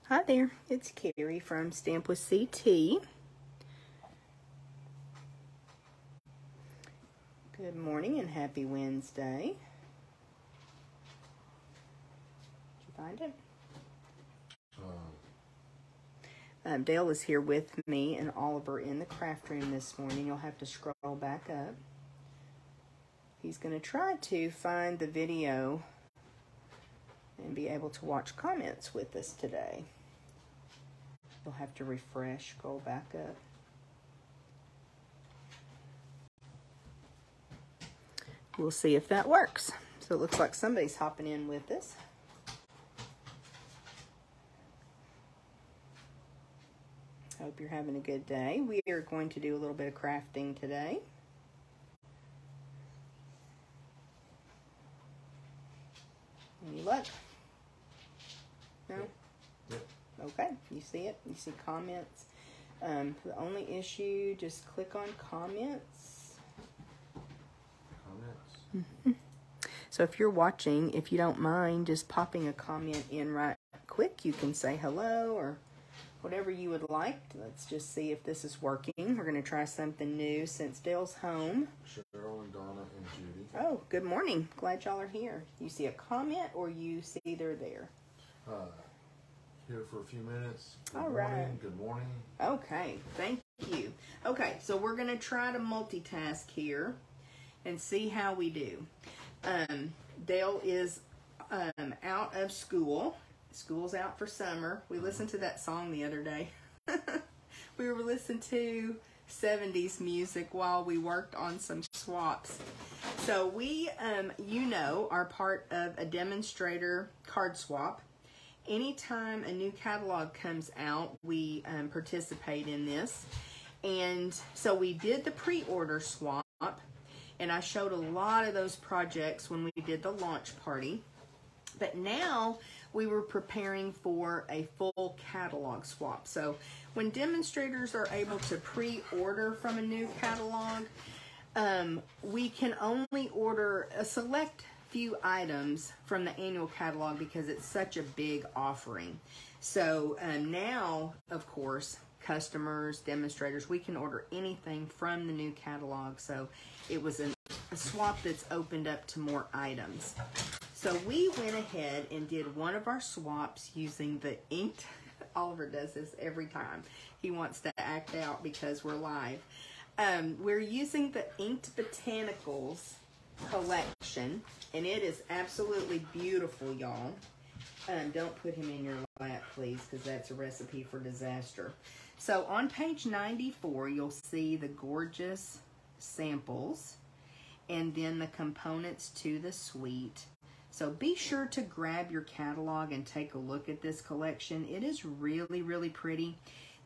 Hi there, it's Carrie from Stamp with CT. Good morning and happy Wednesday. Did you find it? Dale is here with me and Oliver in the craft room this morning. You'll have to scroll back up. He's going to try to find the video and be able to watch comments with us today. You'll have to refresh, scroll back up. We'll see if that works. So it looks like somebody's hopping in with us. Hope you're having a good day. We are going to do a little bit of crafting today. Any luck? No? Yep. Okay, you see it? You see comments? The only issue, just click on comments. So if you're watching, if you don't mind just popping a comment in right quick, you can say hello or whatever you would like. Let's just see if this is working. We're going to try something new since Dale's home. Cheryl and Donna and Judy. Oh, good morning. Glad y'all are here. You see a comment or you see they're there? Here for a few minutes. All right. Good morning. Okay, thank you. Okay, so we're going to try to multitask here and see how we do. Dale is out of school. School's out for summer. We listened to that song the other day. We were listening to 70s music while we worked on some swaps. So we, are part of a demonstrator card swap. Anytime a new catalog comes out, we participate in this. And so we did the pre-order swap, and I showed a lot of those projects when we did the launch party. But now we were preparing for a full catalog swap. So when demonstrators are able to pre-order from a new catalog, we can only order a select few items from the annual catalog because it's such a big offering. So now, of course, customers, demonstrators, we can order anything from the new catalog. So it was a swap that's opened up to more items. So we went ahead and did one of our swaps using the inked. Oliver does this every time. He wants to act out because we're live. We're using the Inked Botanicals collection, and it is absolutely beautiful, y'all. Don't put him in your lap, please, because that's a recipe for disaster. So on page 94, you'll see the gorgeous samples and then the components to the suite. So be sure to grab your catalog and take a look at this collection. It is really, really pretty.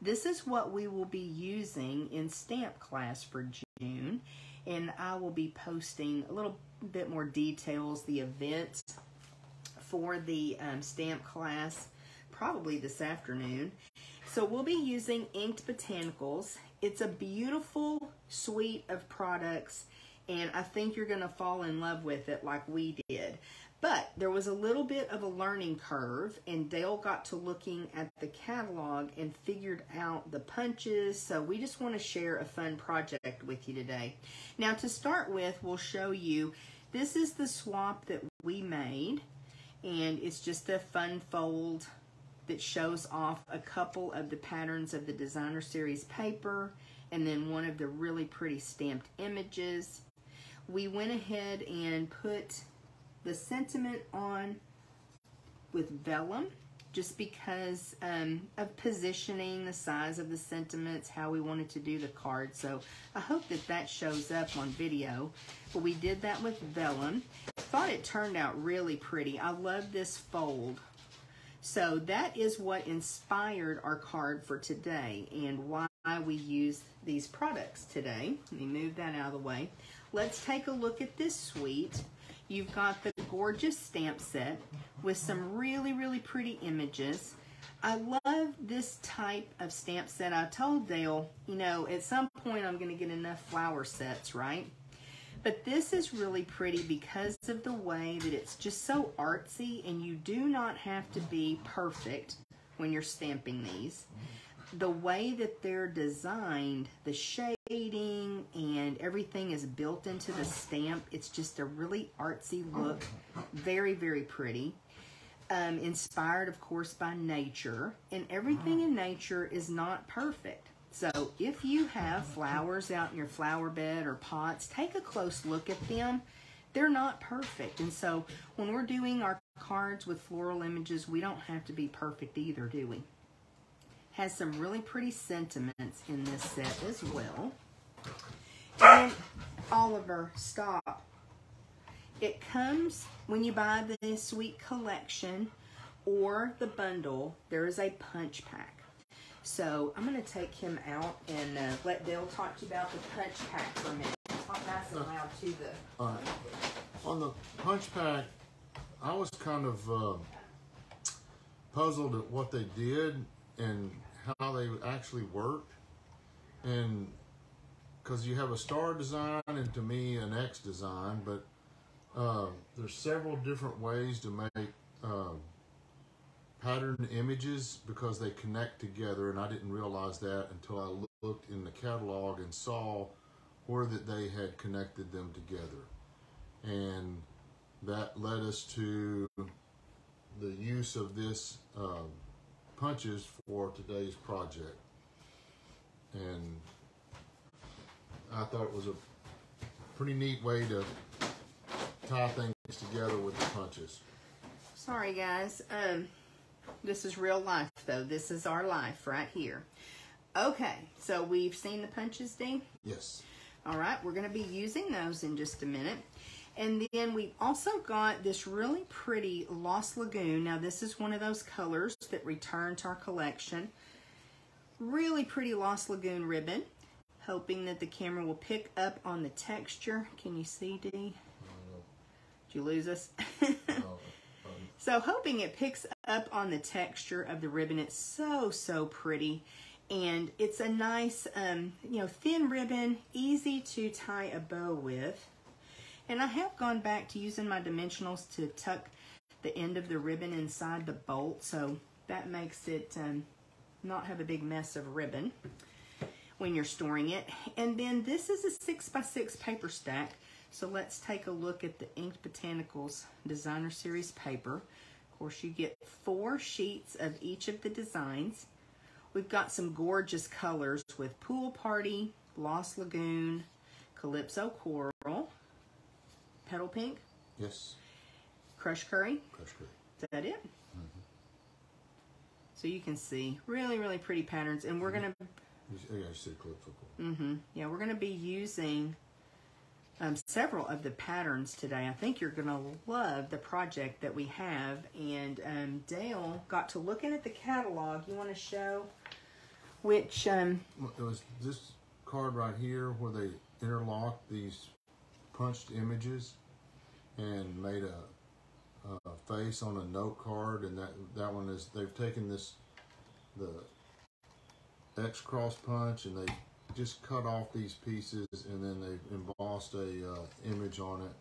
This is what we will be using in stamp class for June. And I will be posting a little bit more details, the event for the stamp class, probably this afternoon. So we'll be using Inked Botanicals. It's a beautiful suite of products, and I think you're going to fall in love with it like we did. But there was a little bit of a learning curve, and Dale got to looking at the catalog and figured out the punches. So we just want to share a fun project with you today. Now to start with, we'll show you, this is the swap that we made, and it's just a fun fold that shows off a couple of the patterns of the designer series paper and then one of the really pretty stamped images. We went ahead and put the sentiment on with vellum just because of positioning, the size of the sentiments, how we wanted to do the card. So I hope that that shows up on video. But we did that with vellum. I thought it turned out really pretty. I love this fold. So that is what inspired our card for today and why we use these products today. Let me move that out of the way. Let's take a look at this suite. You've got the gorgeous stamp set with some really, really pretty images. I love this type of stamp set. I told Dale, at some point I'm going to get enough flower sets, right? But this is really pretty because of the way that it's just so artsy, and you do not have to be perfect when you're stamping these. The way that they're designed, the shading and everything is built into the stamp. It's just a really artsy look. Very, very pretty. Inspired, of course, by nature. And everything in nature is not perfect. So if you have flowers out in your flower bed or pots, take a close look at them. They're not perfect. And so when we're doing our cards with floral images, we don't have to be perfect either, do we? Has some really pretty sentiments in this set as well. And Oliver, stop. It comes when you buy the Sweet Collection or the bundle, there is a punch pack. So I'm going to take him out and let Dale talk to you about the punch pack for a minute. Talk nice and loud to the... On the punch pack, I was kind of puzzled at what they did and how they actually worked. And because you have a star design and to me an X design, but there's several different ways to make pattern images because they connect together, and I didn't realize that until I looked in the catalog and saw where that they had connected them together. And that led us to the use of this punches for today's project. And I thought it was a pretty neat way to tie things together with the punches. Sorry, guys. This is real life, though. This is our life right here. Okay, so we've seen the punches, Dee? Yes. All right, we're going to be using those in just a minute. And then we've also got this really pretty Lost Lagoon. Now, this is one of those colors that return to our collection. Really pretty Lost Lagoon ribbon. Hoping that the camera will pick up on the texture. Can you see, Dee? Did you lose us? So hoping it picks up on the texture of the ribbon. It's so, so pretty. And it's a nice, thin ribbon, easy to tie a bow with. And I have gone back to using my dimensionals to tuck the end of the ribbon inside the bolt. So that makes it not have a big mess of ribbon when you're storing it. And then this is a 6x6 paper stack. So let's take a look at the Inked Botanicals Designer Series paper. Of course, you get 4 sheets of each of the designs. We've got some gorgeous colors with Pool Party, Lost Lagoon, Calypso Coral, Petal Pink. Yes. Crush Curry. Crush Curry. Is that it? Mm-hmm. So you can see really, really pretty patterns. And we're going to... Yeah, you said Calypso Coral. Mm-hmm. Yeah, we're going to be using... several of the patterns today. I think you're going to love the project that we have. And Dale got to looking at the catalog. You want to show which... It was this card right here where they interlocked these punched images and made a face on a note card. And that one is, they've taken the X cross punch and they just cut off these pieces and then they've embossed a image on it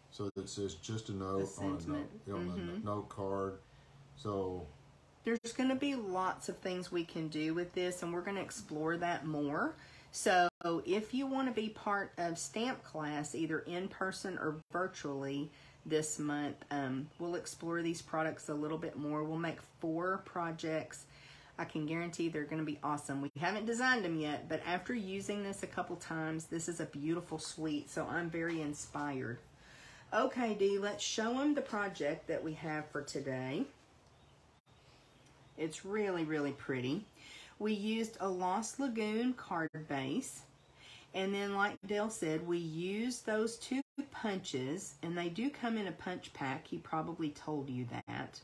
so that it says just a note on a note card. So there's going to be lots of things we can do with this, and we're going to explore that more. So if you want to be part of stamp class, either in person or virtually this month, we'll explore these products a little bit more. We'll make 4 projects. I can guarantee they're going to be awesome. We haven't designed them yet, but after using this a couple times, this is a beautiful suite, so I'm very inspired. Okay, Dee, let's show them the project that we have for today. It's really, really pretty. We used a Lost Lagoon card base, and then like Dale said, we used those 2 punches, and they do come in a punch pack. He probably told you that.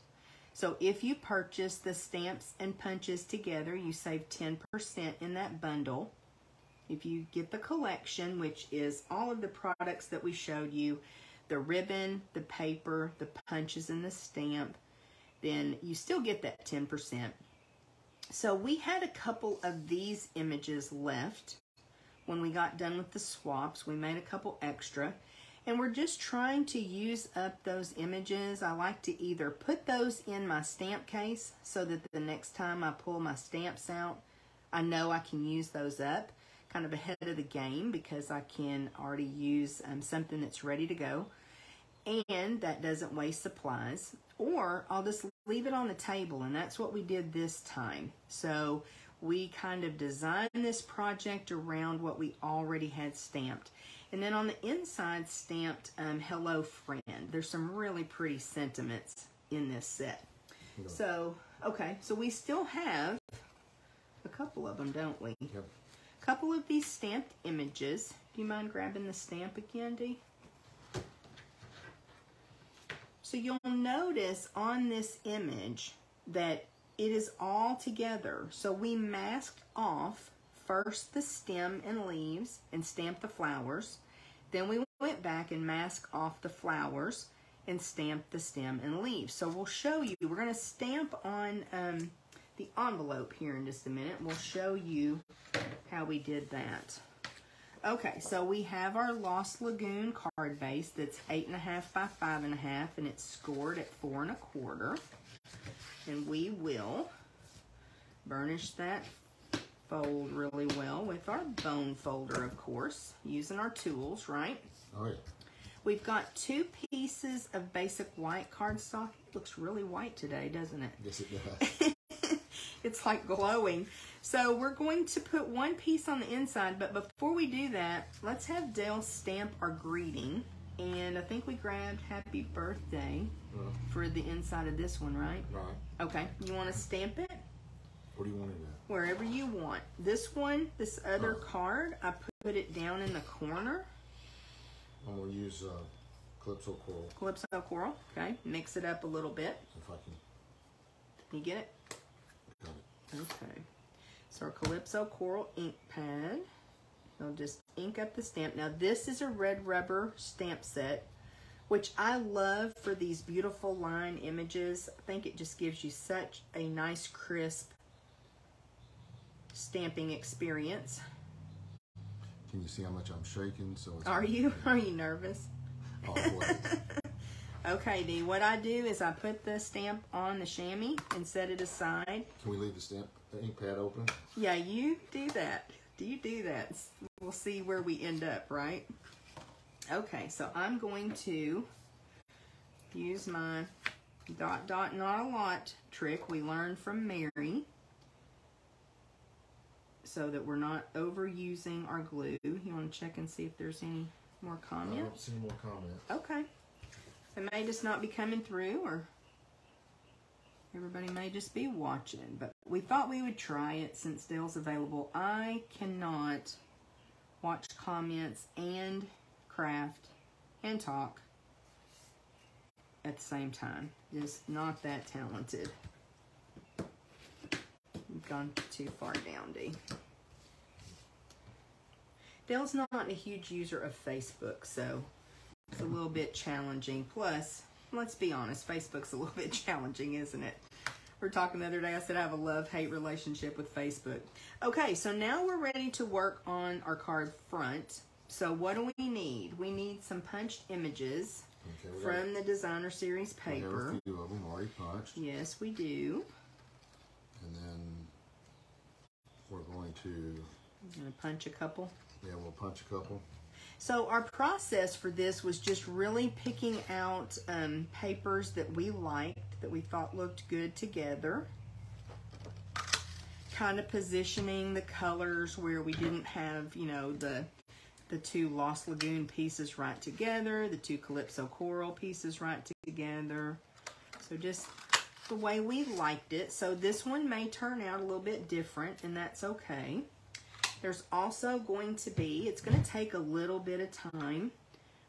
So if you purchase the stamps and punches together, you save 10% in that bundle. If you get the collection, which is all of the products that we showed you, the ribbon, the paper, the punches, and the stamp, then you still get that 10%. So we had a couple of these images left when we got done with the swaps. We made a couple extra. And we're just trying to use up those images. I like to either put those in my stamp case so that the next time I pull my stamps out, I know I can use those up kind of ahead of the game because I can already use something that's ready to go and that doesn't waste supplies. Or I'll just leave it on the table, and that's what we did this time. So we kind of designed this project around what we already had stamped. And then on the inside stamped Hello Friend. There's some really pretty sentiments in this set. Yeah. So, okay, so we still have a couple of them, don't we? Yep. A couple of these stamped images. Do you mind grabbing the stamp again, Dee? So you'll notice on this image that it is all together. So we masked off first the stem and leaves and stamped the flowers. Then we went back and masked off the flowers and stamped the stem and leaves. So we'll show you. We're going to stamp on the envelope here in just a minute. We'll show you how we did that. Okay, so we have our Lost Lagoon card base that's 8.5 by 5.5, and it's scored at 4 1/4. And we will burnish that fold really well with our bone folder, of course, using our tools, right? Oh, yeah. We've got 2 pieces of basic white cardstock. It looks really white today, doesn't it? Yes, it does. It's like glowing. So we're going to put 1 piece on the inside, but before we do that, let's have Dale stamp our greeting. And I think we grabbed Happy Birthday for the inside of this one, right? Right. Okay, you want to stamp it? What do you want it at? Wherever you want. This one, this other card, I put it down in the corner. I'm going to use Calypso Coral. Calypso Coral, okay. Mix it up a little bit. If I can. You get it? Got it. Okay. So our Calypso Coral ink pad. I'll just ink up the stamp. Now this is a red rubber stamp set, which I love for these beautiful line images. I think it just gives you such a nice crisp stamping experience. Can you see how much I'm shaking? So it's Are you nervous? Always. Okay, Dee, what I do is I put the stamp on the chamois and set it aside. Can we leave the ink pad open? Yeah, you do that. Do you do that? We'll see where we end up, right? Okay, so I'm going to use my dot, dot, not a lot trick we learned from Mary so that we're not overusing our glue. You want to check and see if there's any more comments? I don't see any more comments. Okay. It may just not be coming through, or everybody may just be watching, but we thought we would try it since Dale's available. I cannot watch comments and craft and talk at the same time. Just not that talented. You've gone too far down, Dee. Dale's not a huge user of Facebook, so it's a little bit challenging. Plus, let's be honest, Facebook's a little bit challenging, isn't it? We were talking the other day, I said I have a love-hate relationship with Facebook. Okay, so now we're ready to work on our card front. So what do we need? We need some punched images from the Designer Series paper. We have a few of them already punched. Yes, we do. And then we're going to... I'm going to punch a couple. Yeah, we'll punch a couple. So our process for this was just really picking out papers that we liked, that we thought looked good together. Kind of positioning the colors where we didn't have, you know, the 2 Lost Lagoon pieces right together, the 2 Calypso Coral pieces right together. So just the way we liked it. So this one may turn out a little bit different, and that's okay. There's also going to be, it's going to take a little bit of time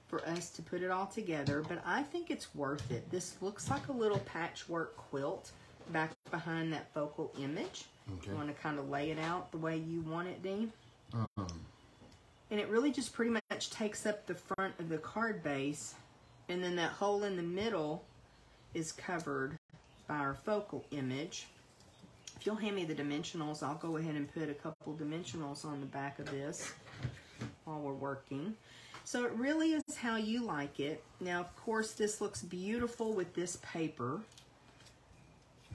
for us to put it all together, but I think it's worth it. This looks like a little patchwork quilt back behind that focal image. Okay. You want to kind of lay it out the way you want it, Dean. And it really just pretty much takes up the front of the card base, and then that hole in the middle is covered by our focal image. If you'll hand me the dimensionals, I'll go ahead and put a couple dimensionals on the back of this while we're working. So it really is how you like it. Now, of course, this looks beautiful with this paper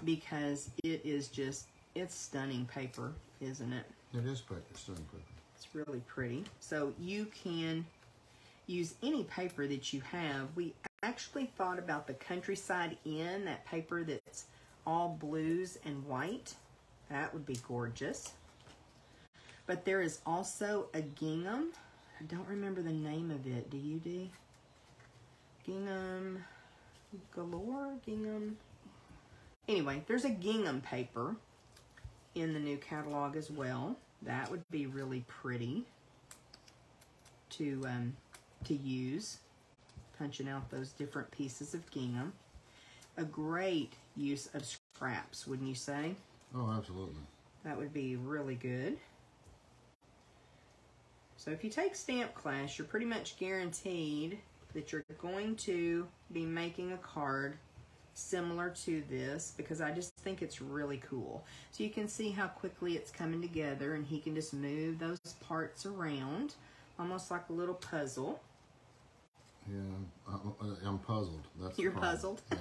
because it is just, it's stunning paper, isn't it? It is paper, stunning paper. It's really pretty. So you can use any paper that you have. We actually thought about the Countryside Inn, that paper that's all blues and white. That would be gorgeous. But there is also a gingham. I don't remember the name of it. Do you, D? Gingham galore? Gingham? Anyway, there's a gingham paper in the new catalog as well. That would be really pretty to use, punching out those different pieces of gingham. A great use of scraps, wouldn't you say? Oh, absolutely. That would be really good. So if you take stamp class, you're pretty much guaranteed that you're going to be making a card similar to this, because I just think it's really cool. So you can see how quickly it's coming together, and he can just move those parts around, almost like a little puzzle. Yeah, I'm puzzled. That's You're the problem. puzzled? Yeah.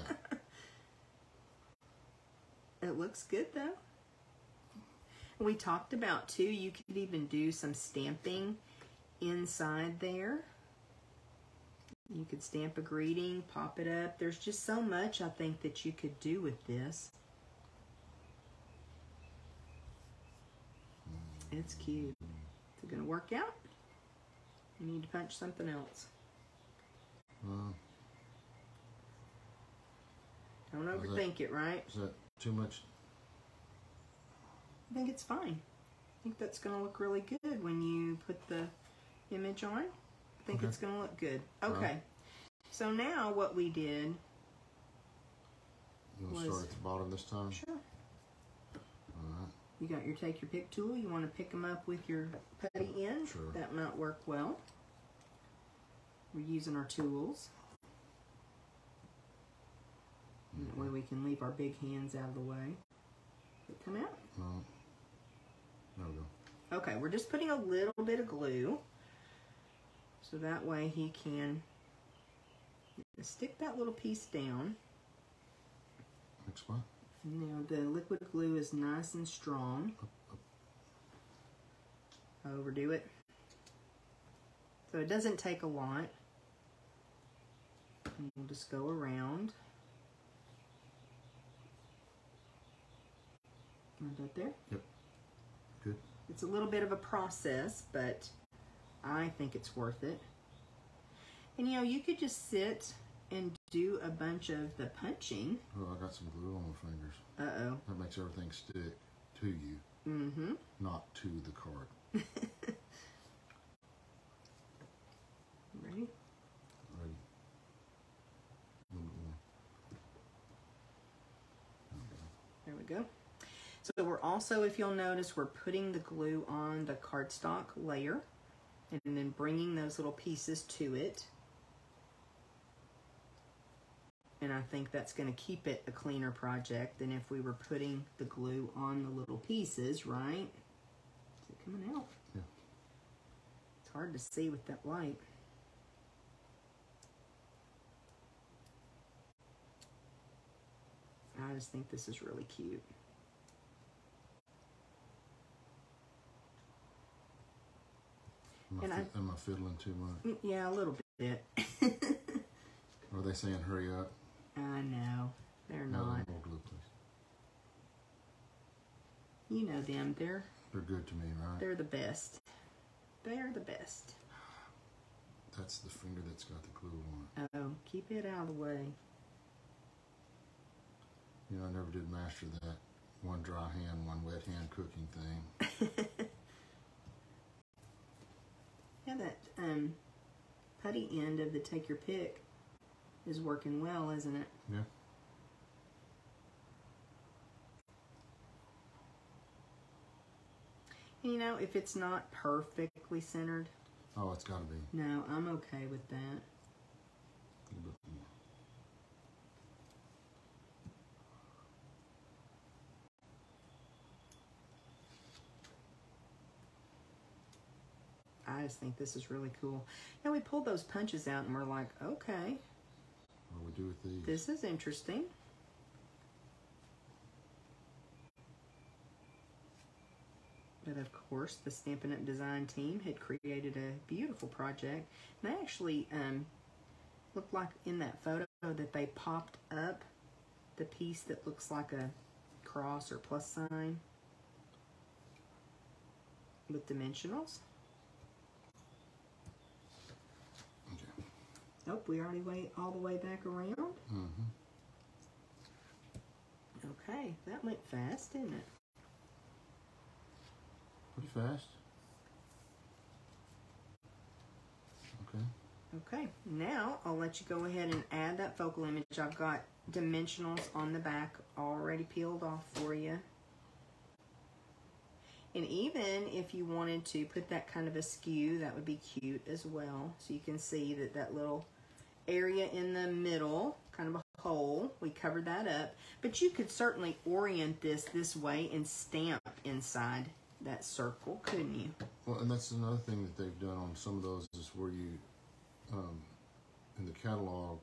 It looks good though. We talked about too, you could even do some stamping inside there. You could stamp a greeting, pop it up. There's just so much I think that you could do with this. It's cute. Is it going to work out? You need to punch something else. Don't overthink it, right? Is that too much? I think it's fine. I think that's going to look really good when you put the image on. I think it's going to look good. Okay. Right. So now what we did You want to start at the bottom this time? Sure. All right. You got your take your pick tool. You want to pick them up with your putty end. Sure. That might work well. We're using our tools. And that way we can leave our big hands out of the way. Did it come out? No. There we go. Okay, we're just putting a little bit of glue. So that way he can stick that little piece down. Explain. Now the liquid glue is nice and strong. Overdo it. So it doesn't take a lot. And we'll just go around. Is that there? Yep. Good. It's a little bit of a process, but I think it's worth it. And you know, you could just sit and do a bunch of the punching. Oh, I got some glue on my fingers. Uh-oh. That makes everything stick to you, not to the card. Ready? Ready. A little bit more. There we go. So we're also, if you'll notice, we're putting the glue on the cardstock layer and then bringing those little pieces to it. And I think that's going to keep it a cleaner project than if we were putting the glue on the little pieces, right? Is it coming out? Yeah. It's hard to see with that light. I just think this is really cute. Am I fiddling too much? Yeah, a little bit. Are they saying hurry up? I know. They're No, not. more glue, please. You know them. They're good to me, right? They're the best. They're the best. That's the finger that's got the glue on it. Oh, keep it out of the way. You know, I never did master that one dry hand, one wet hand cooking thing. Yeah, that putty end of the take your pick is working well, isn't it? Yeah. And you know, if it's not perfectly centered, Oh, it's got to be. no, I'm okay with that. A little bit more. I just think this is really cool. Now we pulled those punches out and we're like, okay, what do we do with these? this is interesting. But of course, the Stampin' Up! Design team had created a beautiful project. And they actually looked like in that photo that they popped up the piece that looks like a cross or plus sign with dimensionals. Okay. Oh, we already went all the way back around. Mm-hmm. Okay, that went fast, didn't it? Pretty fast. Okay. Okay, now I'll let you go ahead and add that focal image. I've got dimensionals on the back already peeled off for you. And even if you wanted to put that kind of askew, that would be cute as well. So you can see that that little area in the middle, kind of a hole, we covered that up. But you could certainly orient this way and stamp inside that circle, couldn't you? Well, and that's another thing that they've done on some of those is where you, in the catalog,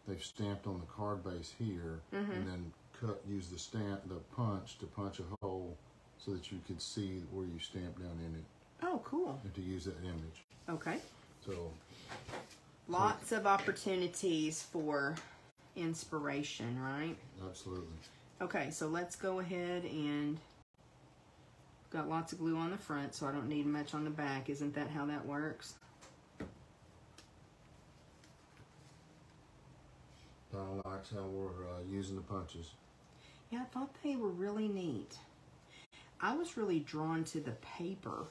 they've stamped on the card base here, and then use the punch to punch a hole so that you could see where you stamped down in it. Oh, cool. And to use that image. Okay. So lots of opportunities for inspiration, right? Absolutely. Okay, so let's go ahead and got lots of glue on the front, so I don't need much on the back. Isn't that how that works? Donna likes how we're using the punches. Yeah, I thought they were really neat. I was really drawn to the paper.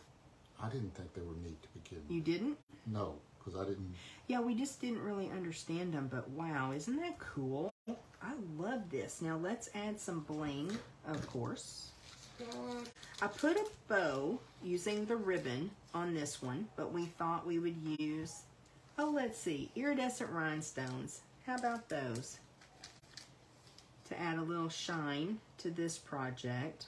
I didn't think they were neat to begin with. You didn't? No, because I didn't. Yeah, we just didn't really understand them, but wow, isn't that cool? I love this. Now let's add some bling, of course. I put a bow using the ribbon on this one, but we thought we would use, oh, let's see, iridescent rhinestones. How about those? To add a little shine to this project.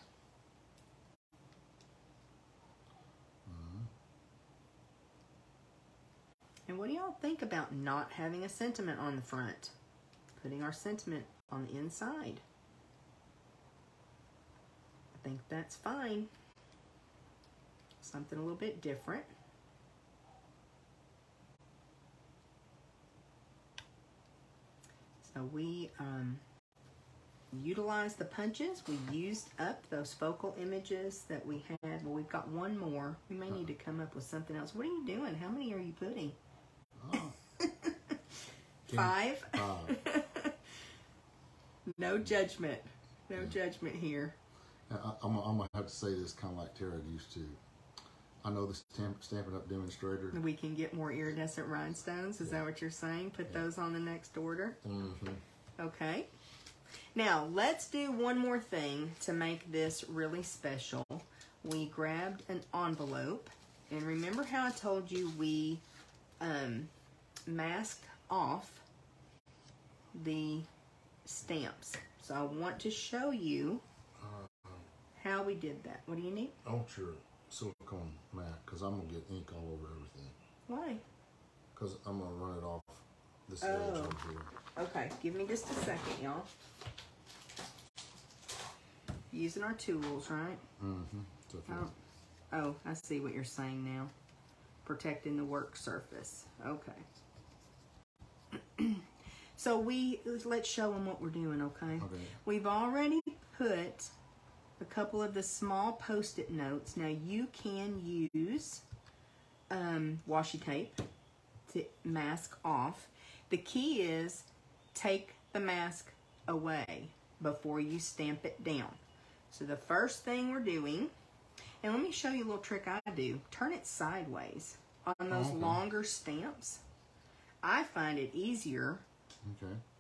And what do y'all think about not having a sentiment on the front? Putting our sentiment on the inside. I think that's fine. Something a little bit different. So we utilized the punches. We used up those focal images that we had. Well, we've got one more. We may need to come up with something else. What are you doing? How many are you putting? Oh. 5? No judgment. No judgment here. I'm going to have to say this kind of like Tara used to. I know the Stampin' Up! Demonstrator. We can get more iridescent rhinestones. Is that what you're saying? Put those on the next order? Mm-hmm. Okay. Now, let's do one more thing to make this really special. We grabbed an envelope. And remember how I told you we masked off the stamps. So I want to show you how we did that. What do you need? I want your silicone mat because I'm going to get ink all over everything. Why? Because I'm going to run it off this edge over here. Okay, give me just a second, y'all. Using our tools, right? Mm-hmm. Oh, I see what you're saying now. Protecting the work surface. Okay. So let's show them what we're doing, okay? Okay. We've already put a couple of the small Post-it notes. Now you can use washi tape to mask off. The key is take the mask away before you stamp it down. So the first thing we're doing, and let me show you a little trick I do. Turn it sideways on those longer stamps. I find it easier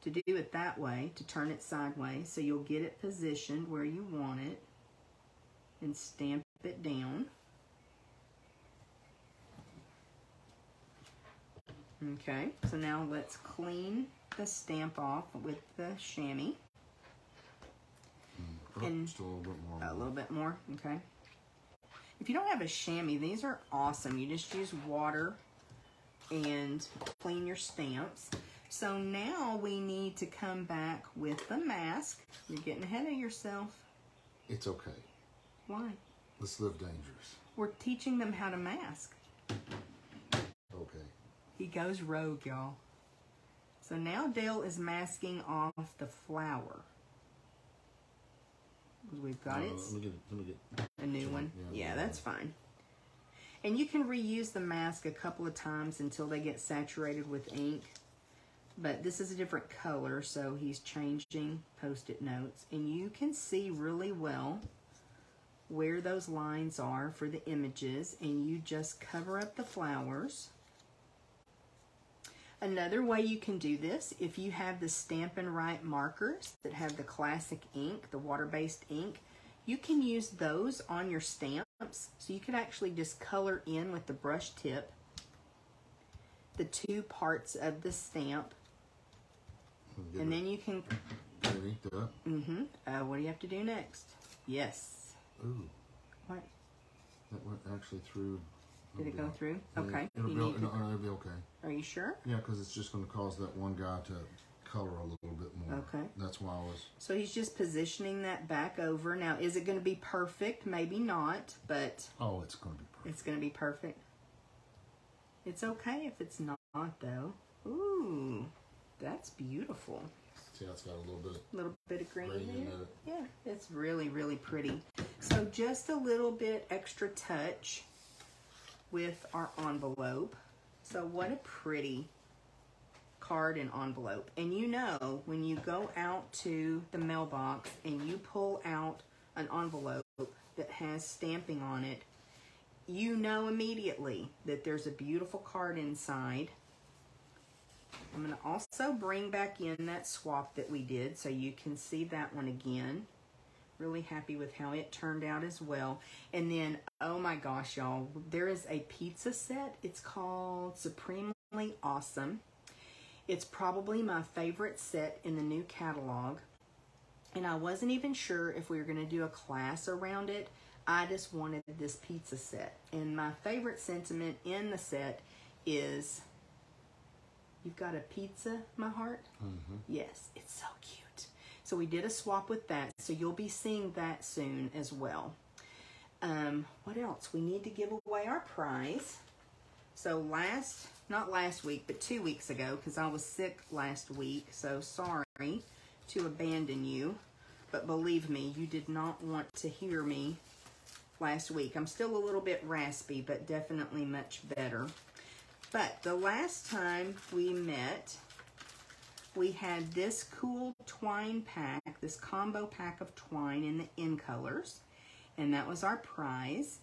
to do it that way, to turn it sideways, so you'll get it positioned where you want it and stamp it down. Okay, so now let's clean the stamp off with the chamois. And just a little bit more. A little bit more, okay. If you don't have a chamois, these are awesome. You just use water and clean your stamps. So now we need to come back with the mask. You're getting ahead of yourself. It's okay. Why? Let's live dangerous. We're teaching them how to mask. Okay. He goes rogue, y'all. So now Dale is masking off the flower. We've got it. Let me get A new one? Yeah, that's fine. And you can reuse the mask a couple of times until they get saturated with ink. But this is a different color, so he's changing Post-it notes. And you can see really well where those lines are for the images. And you just cover up the flowers. Another way you can do this, if you have the Stampin' Right markers that have the classic ink, the water-based ink, you can use those on your stamps. So you could actually just color in with the brush tip the two parts of the stamp. And then you can... Get it inked up. What do you have to do next? Yes. Ooh. What? That went actually through... Did it go through? Okay. It'll be okay. Are you sure? Yeah, because it's just going to cause that one guy to color a little bit more. Okay. That's why I was... So he's just positioning that back over. Now, is it going to be perfect? Maybe not, but... Oh, it's going to be perfect. It's going to be perfect. It's okay if it's not, though. Ooh, that's beautiful. See, it's got a little bit of green in in it. it. Yeah, it's really, really pretty. So just a little bit extra touch with our envelope. So what a pretty card and envelope. And you know, when you go out to the mailbox and you pull out an envelope that has stamping on it, you know immediately that there's a beautiful card inside. I'm going to also bring back in that swap that we did so you can see that one again. Really happy with how it turned out as well. And then, oh my gosh, y'all, there is a pizza set. It's called Supremely Awesome. It's probably my favorite set in the new catalog. And I wasn't even sure if we were going to do a class around it. I just wanted this pizza set. And my favorite sentiment in the set is, you've got a pizza, my heart? Yes, it's so cute. So we did a swap with that, so you'll be seeing that soon as well. What else? We need to give away our prize. So not last week, but 2 weeks ago, because I was sick last week, so sorry to abandon you. But believe me, you did not want to hear me last week. I'm still a little bit raspy, but definitely much better. But the last time we met, we had this cool twine pack, this combo pack of twine in the in colors, and that was our prize.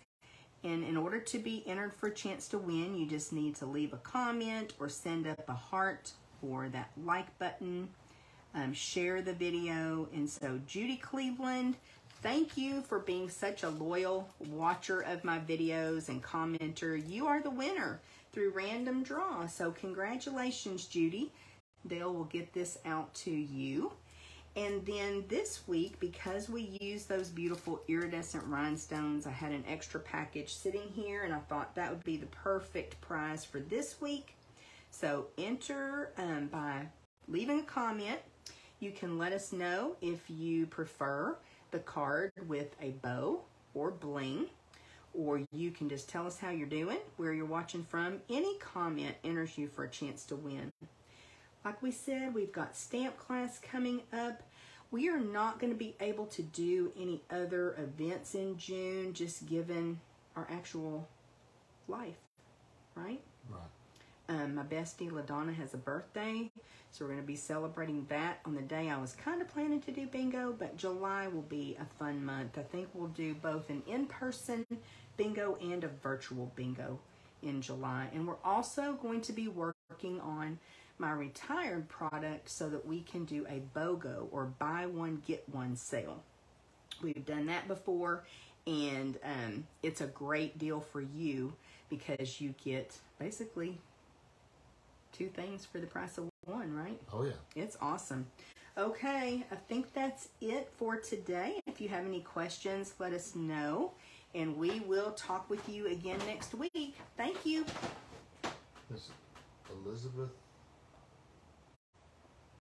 And in order to be entered for a chance to win, you just need to leave a comment or send up a heart or that like button, share the video. And so Judy Cleveland, thank you for being such a loyal watcher of my videos and commenter. You are the winner through random draw. So congratulations, Judy. Dale will get this out to you. And then this week, because we used those beautiful iridescent rhinestones, I had an extra package sitting here, and I thought that would be the perfect prize for this week. So enter by leaving a comment. You can let us know if you prefer the card with a bow or bling, or you can just tell us how you're doing, where you're watching from. Any comment enters you for a chance to win. Like we said, we've got stamp class coming up. We are not going to be able to do any other events in June, just given our actual life, right? Right. My bestie, LaDonna, has a birthday, so we're going to be celebrating that on the day I was kind of planning to do bingo, but July will be a fun month. I think we'll do both an in-person bingo and a virtual bingo in July. And we're also going to be working on my retired product so that we can do a BOGO, or buy one get one sale. We've done that before, and it's a great deal for you because you get basically 2 things for the price of 1, right? Oh yeah. It's awesome. Okay, I think that's it for today. If you have any questions, let us know. And we will talk with you again next week. Thank you. Elizabeth